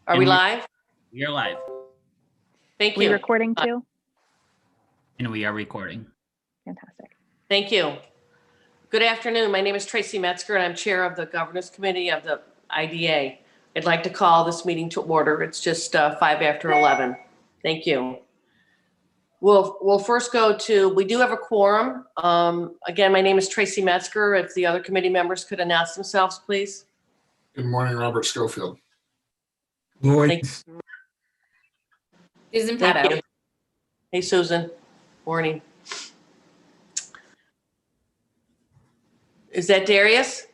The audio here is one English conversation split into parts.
Are we live? You're live. Thank We you. recording too? And we are recording. Fantastic. Thank you. Good afternoon. My name is Tracy Metzger, and I'm Chair of the Governance Committee of the IDA. I'd like to call this meeting to order. It's just 11:05. Thank you. We'll first go to, we do have a quorum. Again, my name is Tracy Metzger. If the other committee members could announce themselves, please. Good morning, Robert Schofield. Thank Lloyd, Susan Petto. Hey, Susan. Morning. Is that Darius?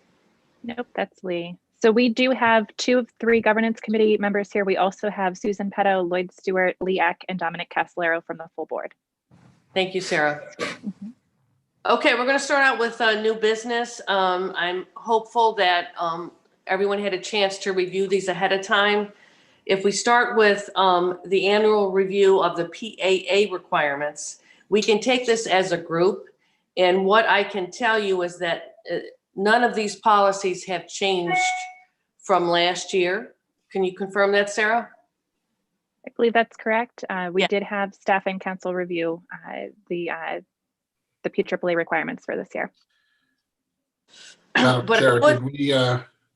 Nope, that's Lee. So we do have 2 of 3 governance committee members here. We also have Susan Petto, Lloyd Stewart, Lee Eck, and Dominic Castellero from the full board. Thank you, Sarah. Okay, we're going to start out with new business. I'm hopeful that everyone had a chance to review these ahead of time. If we start with the annual review of the PAA requirements, we can take this as a group. And what I can tell you is that none of these policies have changed from last year. Can you confirm that, Sarah? I believe that's correct. We Yeah. did have staff and council review the PAAA requirements for this year. Madam But Chair,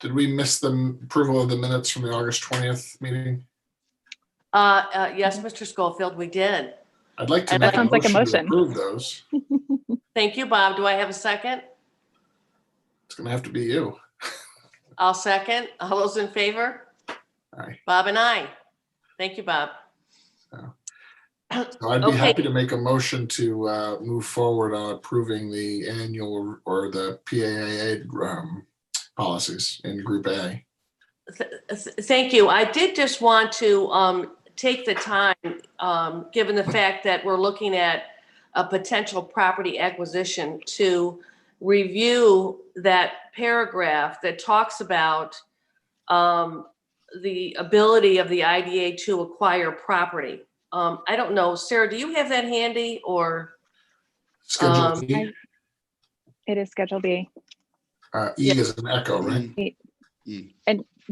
did we miss the approval of the minutes from the August 20th meeting? Yes, Mr. Schofield, we did. I'd like to That make sounds like a to motion. approve those. Thank you, Bob. Do I have a second? It's going to have to be you. I'll second. All those in favor? Aye. Bob and I. Thank you, Bob. So I'd be Okay. happy to make a motion to move forward on approving the annual or the PAA policies in Group A. Thank you. I did just want to take the time, given the fact that we're looking at a potential property acquisition, to review that paragraph that talks about the ability of the IDA to acquire property. I don't know, Sarah, do you have that handy or? Schedule E. It is Schedule B. E is an echo, right?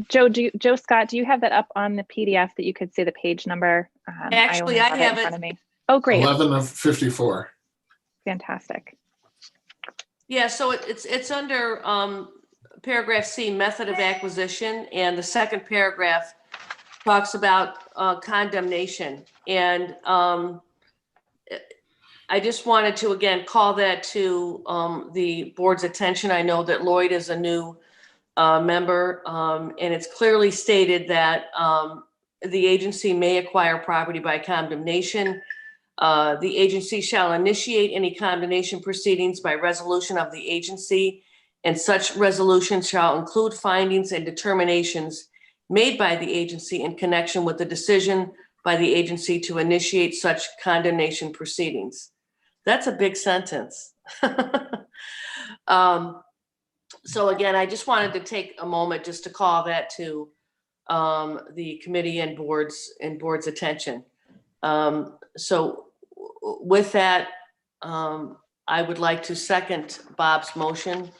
Joe Scott, do you have that up on the PDF that you could see the page number? Actually, I only have in it. front of me. Oh, great. 11 of 54. Fantastic. Yeah, so it's under paragraph C, method of acquisition, and the second paragraph talks about condemnation. And I just wanted to, again, call that to the board's attention. I know that Lloyd is a new member, and it's clearly stated that the agency may acquire property by condemnation. The agency shall initiate any condemnation proceedings by resolution of the agency, and such resolution shall include findings and determinations made by the agency in connection with the decision by the agency to initiate such condemnation proceedings. That's a big sentence. So again, I just wanted to take a moment just to call that to the committee and board's attention. So with that, I would like to second Bob's motion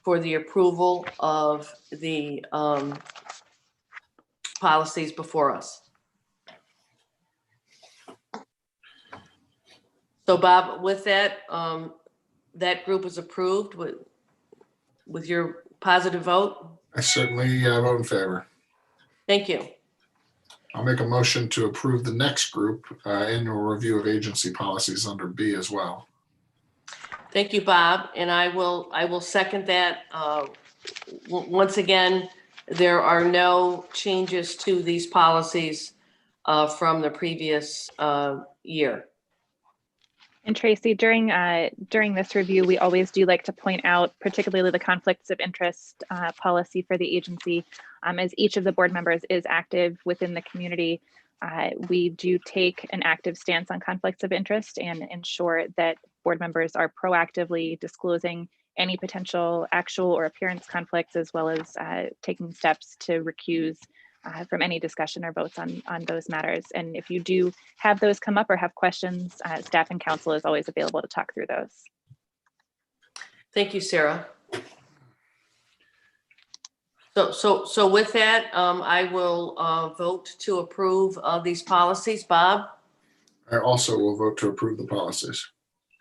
for the approval of the policies before us. So Bob, with that, that group is approved with your positive vote. I certainly vote in favor. Thank you. I'll make a motion to approve the next group, annual review of agency policies under B as well. Thank you, Bob. And I will second that. Once again, there are no changes to these policies from the previous year. And Tracy, during this review, we always do like to point out, particularly the conflicts of interest policy for the agency, as each of the board members is active within the community. We do take an active stance on conflicts of interest and ensure that board members are proactively disclosing any potential actual or appearance conflicts, as well as taking steps to recuse from any discussion or votes on those matters. And if you do have those come up or have questions, staff and council is always available to talk through those. Thank you, Sarah. So with that, I will vote to approve these policies. Bob? I also will vote to approve the policies.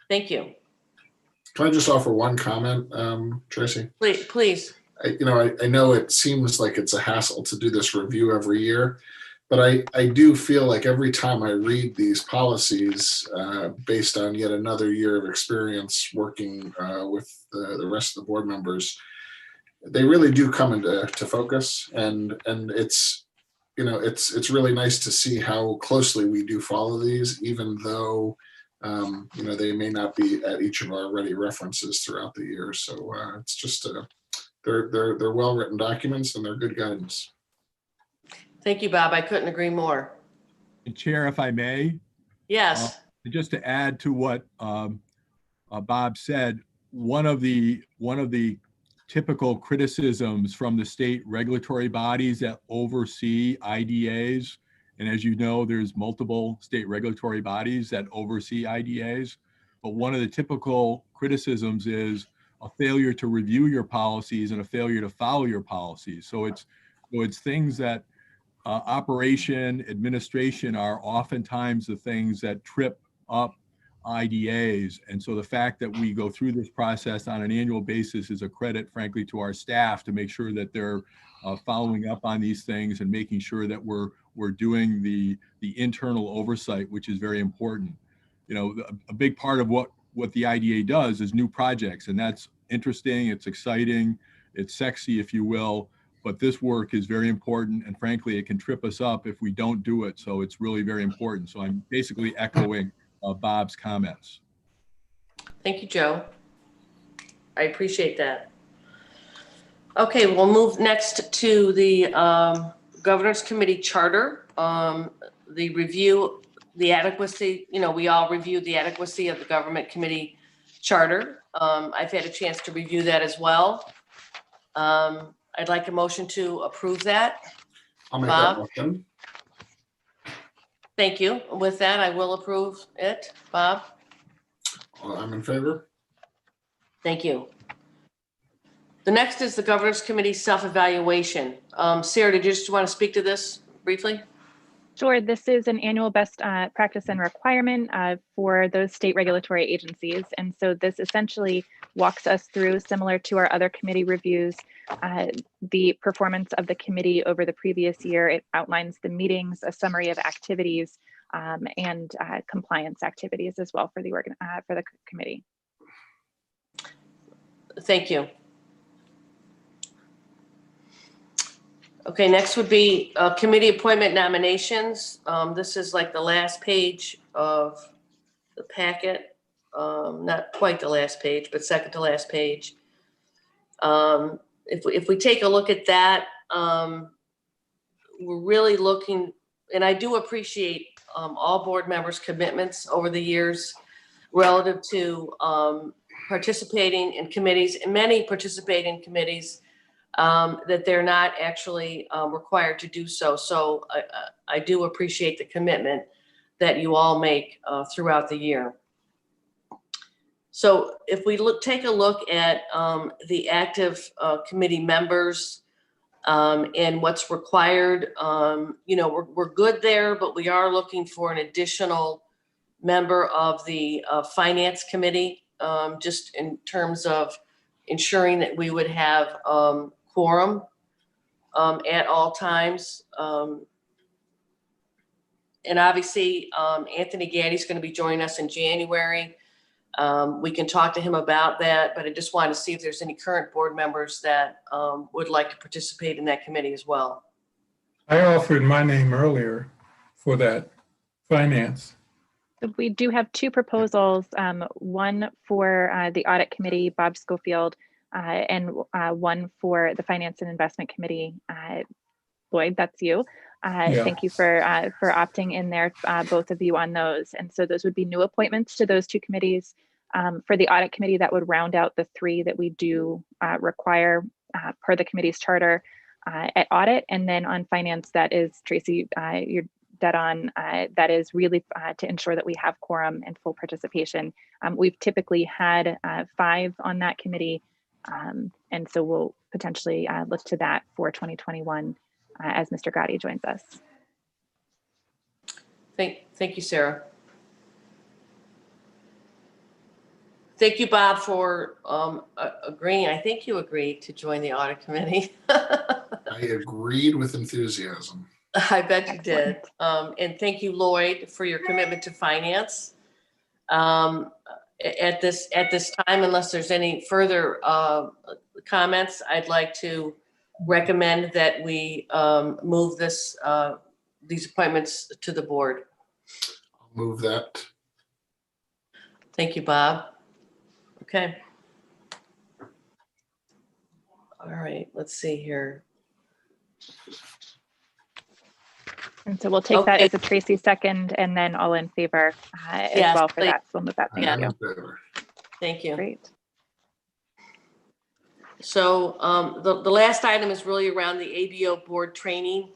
Thank you. Can I just offer one comment, Tracy? Please. I know it seems like it's a hassle to do this review every year, but I do feel like every time I read these policies, based on yet another year of experience working with the rest of the board members, they really do come into focus, and it's it's really nice to see how closely we do follow these, even though they may not be at each of our ready references throughout the year. So it's just they're well written documents and they're good guidance. Thank you, Bob. I couldn't agree more. Chair, if I may, Yes. just to add to what Bob said, one of the typical criticisms from the state regulatory bodies that oversee IDAs, and as you know, there's multiple state regulatory bodies that oversee IDAs, but one of the typical criticisms is a failure to review your policies and a failure to follow your policies. So it's things that operation, administration are oftentimes the things that trip up IDAs. And so the fact that we go through this process on an annual basis is a credit, frankly, to our staff to make sure that they're following up on these things and making sure that we're doing the internal oversight, which is very important. A big part of what the IDA does is new projects, and that's interesting, it's exciting, it's sexy, if you will, but this work is very important, and frankly, it can trip us up if we don't do it. So it's really very important. So I'm basically echoing Bob's comments. Thank you, Joe. I appreciate that. Okay, we'll move next to the Governance Committee Charter. The review, the adequacy, we all reviewed the adequacy of the Government Committee Charter. I've had a chance to review that as well. I'd like a motion to approve that. I'll make Bob? that motion. Thank you. With that, I will approve it. Bob? I'm in favor. Thank you. The next is the Governance Committee self-evaluation. Sarah, did you just want to speak to this briefly? Sure. This is an annual best practice and requirement for those state regulatory agencies. And so this essentially walks us through, similar to our other committee reviews, the performance of the committee over the previous year. It outlines the meetings, a summary of activities, and compliance activities as well for the committee. Thank you. Okay, next would be committee appointment nominations. This is like the last page of the packet. Not quite the last page, but second to last page. If we take a look at that, we're really looking, and I do appreciate all board members' commitments over the years relative to participating in committees, and many participate in committees that they're not actually required to do so. So I do appreciate the commitment that you all make throughout the year. So if we take a look at the active committee members and what's required, we're good there, but we are looking for an additional member of the Finance Committee, just in terms of ensuring that we would have quorum at all times. And obviously, Anthony Gaddy's going to be joining us in January. We can talk to him about that, but I just wanted to see if there's any current board members that would like to participate in that committee as well. I offered my name earlier for that finance. So we do have two proposals, one for the Audit Committee, Bob Schofield, and one for the Finance and Investment Committee. Lloyd, that's you. Yeah. Thank you for opting in there, both of you on those. And so those would be new appointments to those two committees. For the Audit Committee, that would round out the three that we do require per the committee's charter at audit. And then on finance, that is, Tracy, you're dead on, that is really to ensure that we have quorum and full participation. We've typically had 5 on that committee. And so we'll potentially look to that for 2021 as Mr. Gotti joins us. Thank you, Sarah. Thank you, Bob, for agreeing. I think you agreed to join the audit committee. I agreed with enthusiasm. I bet you did. Excellent. And thank you, Lloyd, for your commitment to finance. At this time, unless there's any further comments, I'd like to recommend that we move these appointments to the board. I'll move that. Thank you, Bob. Okay. All right, let's see here. And so we'll take that Okay. as a Tracy second, and then all in favor as Yes, well for please. that. So we'll move that. Thank I'm you. in favor. Thank you. Great. So the last item is really around the ABO board training,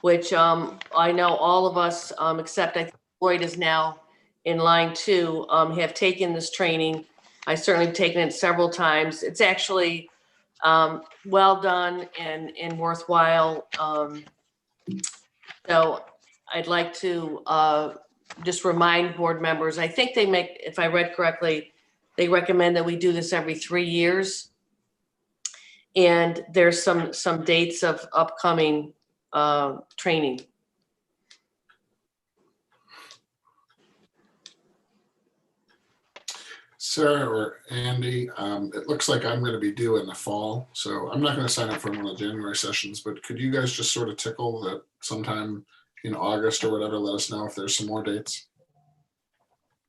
which I know all of us, except I think Lloyd is now in line too, have taken this training. I certainly have taken it several times. It's actually well done and worthwhile. So I'd like to just remind board members, I think they make, if I read correctly, they recommend that we do this every 3 years. And there's some dates of upcoming training. Sarah or Andy, it looks like I'm going to be due in the fall, so I'm not going to sign up for one of the January sessions, but could you guys just sort of tickle that sometime in August or whatever, let us know if there's some more dates?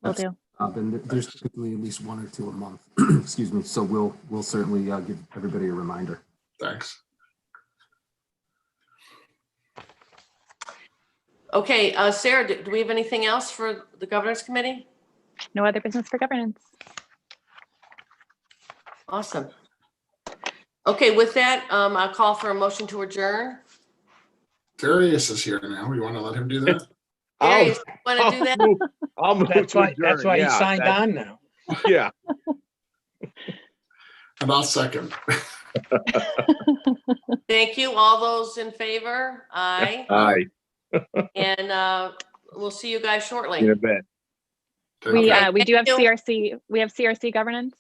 Will do. And there's typically at least 1 or 2 a month. Excuse me. So we'll certainly give everybody a reminder. Thanks. Okay, Sarah, do we have anything else for the governance committee? No other business for governance. Awesome. Okay, with that, I'll call for a motion to adjourn. Darius is here now. You want to let him do that? Darius, want to do that? I'll move That's to why, adjourn. that's why he Yeah, signed that- on now. Yeah. And I'll second. Thank you. All those in favor? Aye. Aye, And we'll see you guys in shortly. a bit. Take We care. we do have Thank you. CRC. We have CRC governance.